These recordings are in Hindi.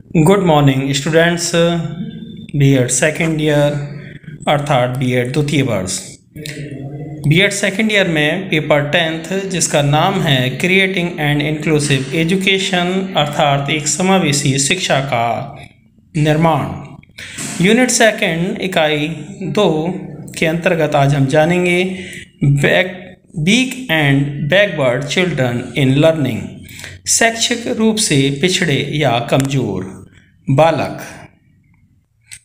Good morning students. BEd second year अर्थात बीएड द्वितीय वर्ष बीएड सेकेंड ईयर में पेपर 10th जिसका नाम है क्रिएटिंग एंड इंक्लूसिव एजुकेशन अर्थात एक समावेशी शिक्षा का निर्माण यूनिट सेकेंड इकाई 2 के अंतर्गत आज हम जानेंगे weak and backward children in learning, शैक्षिक रूप से पिछड़े या कमजोर बालक।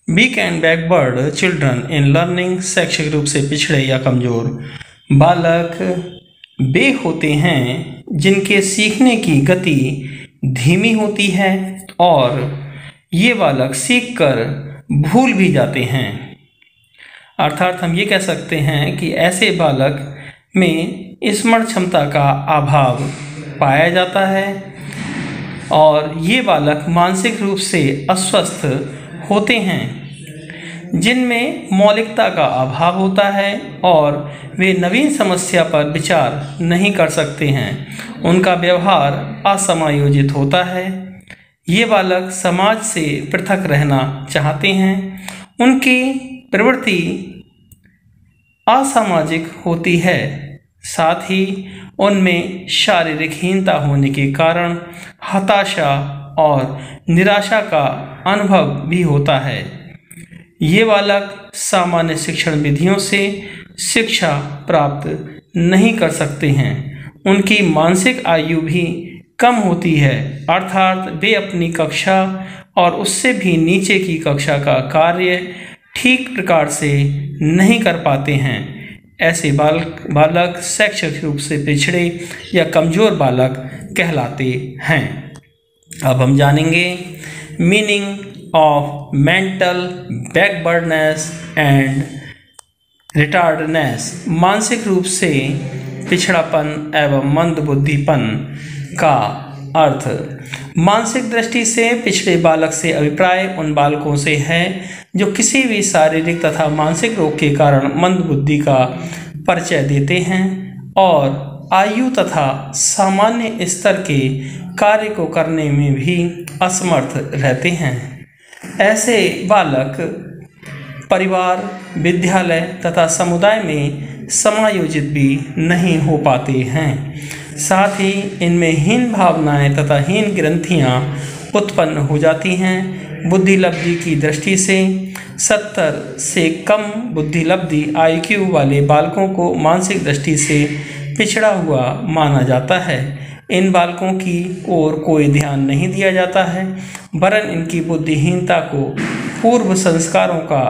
Weak and backward children in learning, शैक्षिक रूप से पिछड़े या कमजोर बालक वे होते हैं जिनके सीखने की गति धीमी होती है और ये बालक सीखकर भूल भी जाते हैं। अर्थात हम ये कह सकते हैं कि ऐसे बालक में स्मरण क्षमता का अभाव पाया जाता है और ये बालक मानसिक रूप से अस्वस्थ होते हैं, जिनमें मौलिकता का अभाव होता है और वे नवीन समस्या पर विचार नहीं कर सकते हैं। उनका व्यवहार असमायोजित होता है। ये बालक समाज से पृथक रहना चाहते हैं। उनकी प्रवृत्ति असामाजिक होती है। साथ ही उनमें शारीरिक हीनता होने के कारण हताशा और निराशा का अनुभव भी होता है। ये बालक सामान्य शिक्षण विधियों से शिक्षा प्राप्त नहीं कर सकते हैं। उनकी मानसिक आयु भी कम होती है, अर्थात वे अपनी कक्षा और उससे भी नीचे की कक्षा का कार्य ठीक प्रकार से नहीं कर पाते हैं। ऐसे बालक शैक्षिक रूप से पिछड़े या कमज़ोर बालक कहलाते हैं। अब हम जानेंगे meaning of mental backwardness and retardness, मानसिक रूप से पिछड़ापन एवं मंदबुद्धिपन का अर्थ। मानसिक दृष्टि से पिछड़े बालक से अभिप्राय उन बालकों से है जो किसी भी शारीरिक तथा मानसिक रोग के कारण मंदबुद्धि का परिचय देते हैं और आयु तथा सामान्य स्तर के कार्य को करने में भी असमर्थ रहते हैं। ऐसे बालक परिवार, विद्यालय तथा समुदाय में समायोजित भी नहीं हो पाते हैं। साथ ही इनमें हीन भावनाएं तथा हीन ग्रंथियां उत्पन्न हो जाती हैं। बुद्धि लब्धि की दृष्टि से 70 से कम बुद्धि लब्धि IQ वाले बालकों को मानसिक दृष्टि से पिछड़ा हुआ माना जाता है। इन बालकों की ओर कोई ध्यान नहीं दिया जाता है, वरन इनकी बुद्धिहीनता को पूर्व संस्कारों का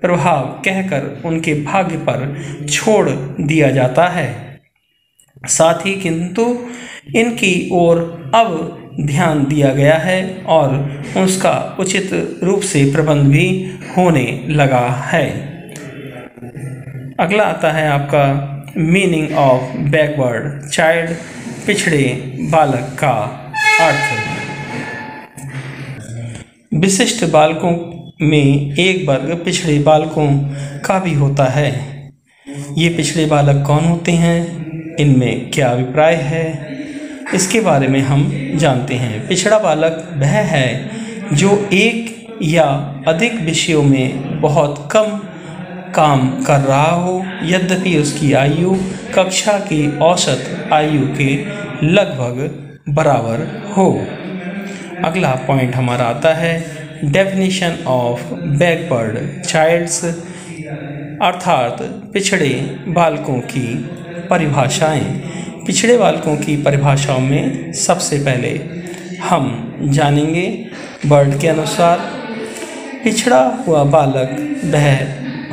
प्रभाव कहकर उनके भाग्य पर छोड़ दिया जाता है। साथ ही किंतु इनकी ओर अब ध्यान दिया गया है और उसका उचित रूप से प्रबंध भी होने लगा है। अगला आता है आपका मीनिंग ऑफ बैकवर्ड चाइल्ड, पिछड़े बालक का अर्थ। विशिष्ट बालकों में एक वर्ग पिछड़े बालकों का भी होता है। ये पिछड़े बालक कौन होते हैं, इनमें क्या अभिप्राय है, इसके बारे में हम जानते हैं। पिछड़ा बालक वह है जो एक या अधिक विषयों में बहुत कम काम कर रहा हो, यद्यपि उसकी आयु कक्षा की औसत आयु के लगभग बराबर हो। अगला पॉइंट हमारा आता है डेफिनेशन ऑफ बैकवर्ड चाइल्ड्स, अर्थात पिछड़े बालकों की परिभाषाएं। पिछड़े बालकों की परिभाषाओं में सबसे पहले हम जानेंगे वर्ड के अनुसार पिछड़ा हुआ बालक वह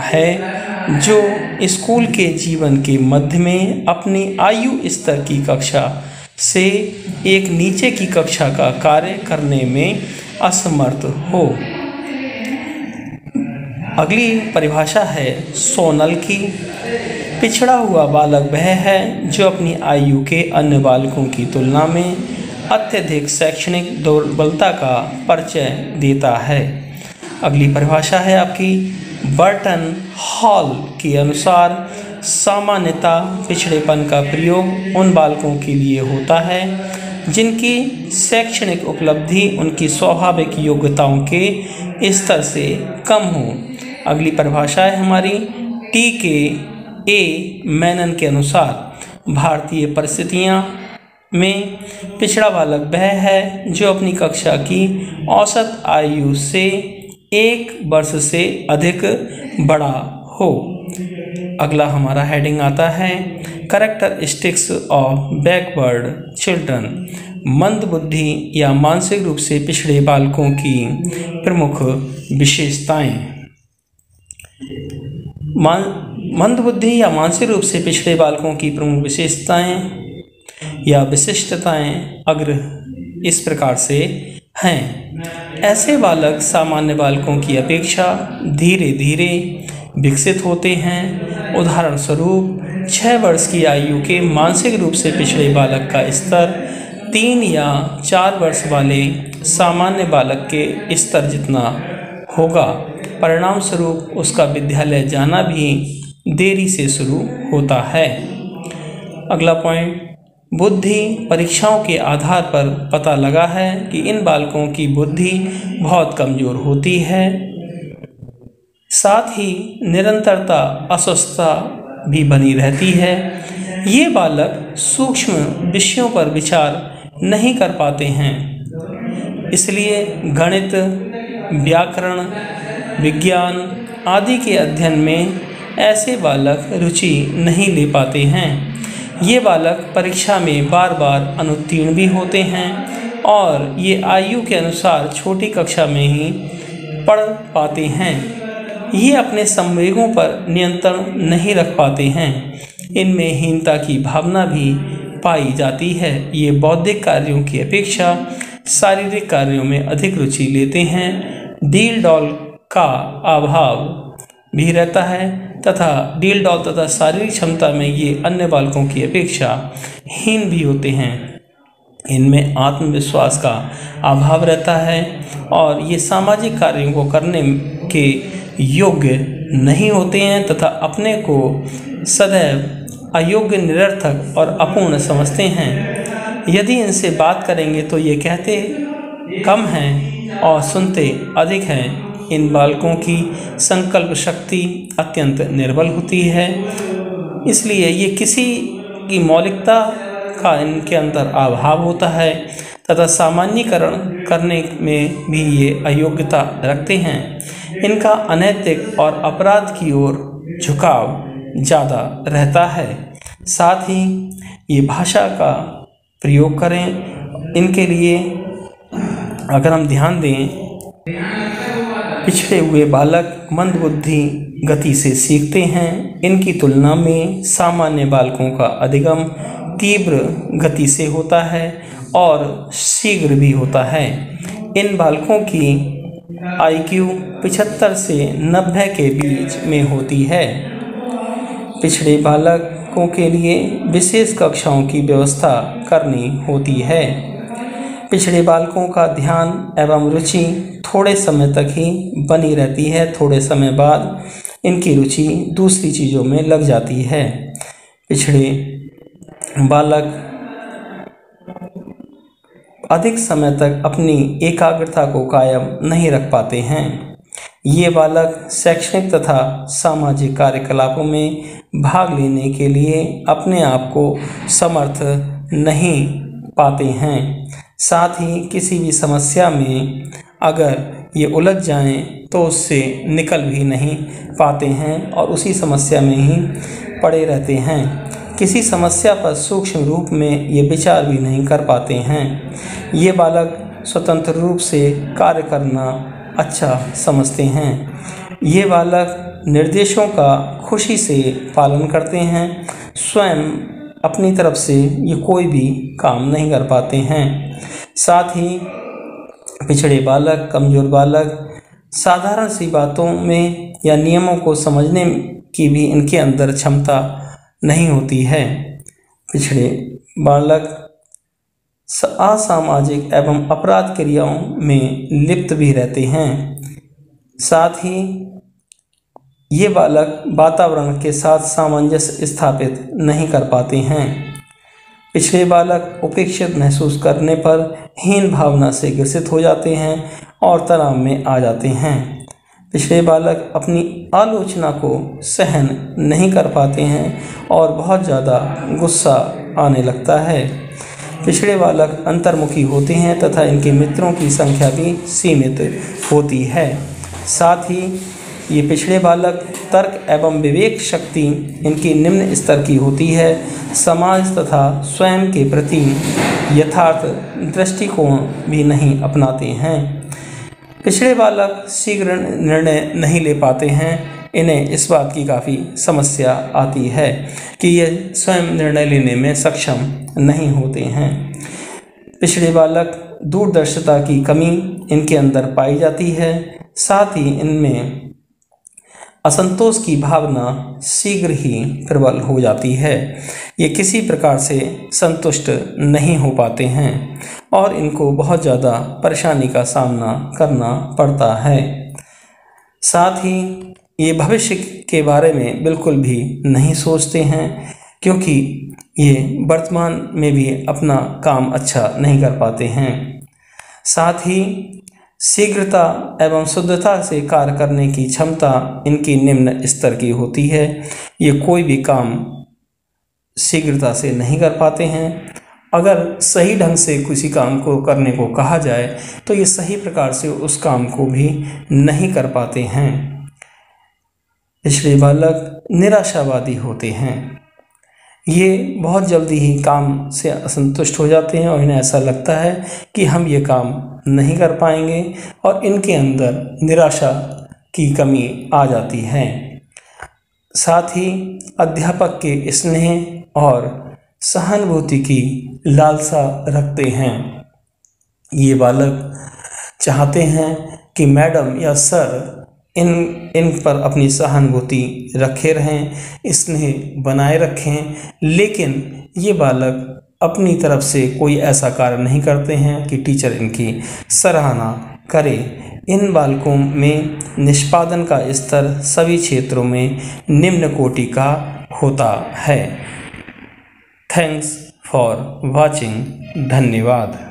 है जो स्कूल के जीवन के मध्य में अपनी आयु स्तर की कक्षा से एक नीचे की कक्षा का कार्य करने में असमर्थ हो। अगली परिभाषा है सोनल की। पिछड़ा हुआ बालक वह है जो अपनी आयु के अन्य बालकों की तुलना में अत्यधिक शैक्षणिक दुर्बलता का परिचय देता है। अगली परिभाषा है आपकी बर्टन हॉल के अनुसार सामान्यतः पिछड़ेपन का प्रयोग उन बालकों के लिए होता है जिनकी शैक्षणिक उपलब्धि उनकी स्वाभाविक योग्यताओं के स्तर से कम हो। अगली परिभाषा है हमारी टी के ए मेनन के अनुसार भारतीय परिस्थितियाँ में पिछड़ा बालक वह है जो अपनी कक्षा की औसत आयु से 1 वर्ष से अधिक बड़ा हो। अगला हमारा हेडिंग आता है कैरेक्टरिस्टिक्स ऑफ बैकवर्ड चिल्ड्रन, मंदबुद्धि या मानसिक रूप से पिछड़े बालकों की प्रमुख विशेषताएं। मंदबुद्धि या मानसिक रूप से पिछड़े बालकों की प्रमुख विशेषताएं या विशिष्टताएं अग्र इस प्रकार से हैं। ऐसे बालक सामान्य बालकों की अपेक्षा धीरे धीरे विकसित होते हैं। उदाहरण स्वरूप 6 वर्ष की आयु के मानसिक रूप से पिछड़े बालक का स्तर 3 या 4 वर्ष वाले सामान्य बालक के स्तर जितना होगा। परिणाम स्वरूप उसका विद्यालय जाना भी देरी से शुरू होता है। अगला पॉइंट, बुद्धि परीक्षाओं के आधार पर पता लगा है कि इन बालकों की बुद्धि बहुत कमज़ोर होती है। साथ ही निरंतरता अस्वस्थता भी बनी रहती है। ये बालक सूक्ष्म विषयों पर विचार नहीं कर पाते हैं, इसलिए गणित, व्याकरण, विज्ञान आदि के अध्ययन में ऐसे बालक रुचि नहीं ले पाते हैं। ये बालक परीक्षा में बार बार अनुत्तीर्ण भी होते हैं और ये आयु के अनुसार छोटी कक्षा में ही पढ़ पाते हैं। ये अपने संवेगों पर नियंत्रण नहीं रख पाते हैं। इनमें हीनता की भावना भी पाई जाती है। ये बौद्धिक कार्यों की अपेक्षा शारीरिक कार्यों में अधिक रुचि लेते हैं। डील डॉल का अभाव भी रहता है तथा डील डॉल तथा शारीरिक क्षमता में ये अन्य बालकों की अपेक्षा हीन भी होते हैं। इनमें आत्मविश्वास का अभाव रहता है और ये सामाजिक कार्यों को करने के योग्य नहीं होते हैं तथा अपने को सदैव अयोग्य, निरर्थक और अपूर्ण समझते हैं। यदि इनसे बात करेंगे तो ये कहते कम हैं और सुनते अधिक हैं। इन बालकों की संकल्प शक्ति अत्यंत निर्बल होती है, इसलिए ये किसी की मौलिकता का इनके अंदर अभाव होता है तथा सामान्यीकरण करने में भी ये अयोग्यता रखते हैं। इनका अनैतिक और अपराध की ओर झुकाव ज़्यादा रहता है। साथ ही ये भाषा का प्रयोग करें। इनके लिए अगर हम ध्यान दें, पिछड़े हुए बालक मंदबुद्धि गति से सीखते हैं। इनकी तुलना में सामान्य बालकों का अधिगम तीव्र गति से होता है और शीघ्र भी होता है। इन बालकों की IQ 75 से 90 के बीच में होती है। पिछड़े बालकों के लिए विशेष कक्षाओं की व्यवस्था करनी होती है। पिछड़े बालकों का ध्यान एवं रुचि थोड़े समय तक ही बनी रहती है। थोड़े समय बाद इनकी रुचि दूसरी चीज़ों में लग जाती है। पिछड़े बालक अधिक समय तक अपनी एकाग्रता को कायम नहीं रख पाते हैं। ये बालक शैक्षणिक तथा सामाजिक कार्यकलापों में भाग लेने के लिए अपने आप को समर्थ नहीं पाते हैं। साथ ही किसी भी समस्या में अगर ये उलझ जाएं तो उससे निकल भी नहीं पाते हैं और उसी समस्या में ही पड़े रहते हैं। किसी समस्या पर सूक्ष्म रूप में ये विचार भी नहीं कर पाते हैं। ये बालक स्वतंत्र रूप से कार्य करना अच्छा समझते हैं। ये बालक निर्देशों का खुशी से पालन करते हैं। स्वयं अपनी तरफ से ये कोई भी काम नहीं कर पाते हैं। साथ ही पिछड़े बालक, कमज़ोर बालक साधारण सी बातों में या नियमों को समझने की भी इनके अंदर क्षमता नहीं होती है। पिछड़े बालक असामाजिक एवं अपराध क्रियाओं में लिप्त भी रहते हैं। साथ ही ये बालक वातावरण के साथ सामंजस्य स्थापित नहीं कर पाते हैं। पिछड़े बालक उपेक्षित महसूस करने पर हीन भावना से ग्रसित हो जाते हैं और तनाव में आ जाते हैं। पिछड़े बालक अपनी आलोचना को सहन नहीं कर पाते हैं और बहुत ज़्यादा गुस्सा आने लगता है। पिछड़े बालक अंतर्मुखी होते हैं तथा इनके मित्रों की संख्या भी सीमित होती है। साथ ही ये पिछड़े बालक तर्क एवं विवेक शक्ति इनकी निम्न स्तर की होती है। समाज तथा स्वयं के प्रति यथार्थ दृष्टिकोण भी नहीं अपनाते हैं। पिछड़े बालक शीघ्र निर्णय नहीं ले पाते हैं। इन्हें इस बात की काफ़ी समस्या आती है कि ये स्वयं निर्णय लेने में सक्षम नहीं होते हैं। पिछड़े बालक दूरदर्शिता की कमी इनके अंदर पाई जाती है। साथ ही इनमें असंतोष की भावना शीघ्र ही प्रबल हो जाती है। ये किसी प्रकार से संतुष्ट नहीं हो पाते हैं और इनको बहुत ज़्यादा परेशानी का सामना करना पड़ता है। साथ ही ये भविष्य के बारे में बिल्कुल भी नहीं सोचते हैं, क्योंकि ये वर्तमान में भी अपना काम अच्छा नहीं कर पाते हैं। साथ ही शीघ्रता एवं शुद्धता से कार्य करने की क्षमता इनकी निम्न स्तर की होती है। ये कोई भी काम शीघ्रता से नहीं कर पाते हैं। अगर सही ढंग से किसी काम को करने को कहा जाए तो ये सही प्रकार से उस काम को भी नहीं कर पाते हैं। पिछड़े बालक निराशावादी होते हैं। ये बहुत जल्दी ही काम से असंतुष्ट हो जाते हैं और इन्हें ऐसा लगता है कि हम ये काम नहीं कर पाएंगे और इनके अंदर निराशा की कमी आ जाती है। साथ ही अध्यापक के स्नेह और सहानुभूति की लालसा रखते हैं। ये बालक चाहते हैं कि मैडम या सर इन पर अपनी सहानुभूति रखे रहें, स्नेह बनाए रखें, लेकिन ये बालक अपनी तरफ से कोई ऐसा कार्य नहीं करते हैं कि टीचर इनकी सराहना करे। इन बालकों में निष्पादन का स्तर सभी क्षेत्रों में निम्न कोटि का होता है। Thanks for watching. धन्यवाद।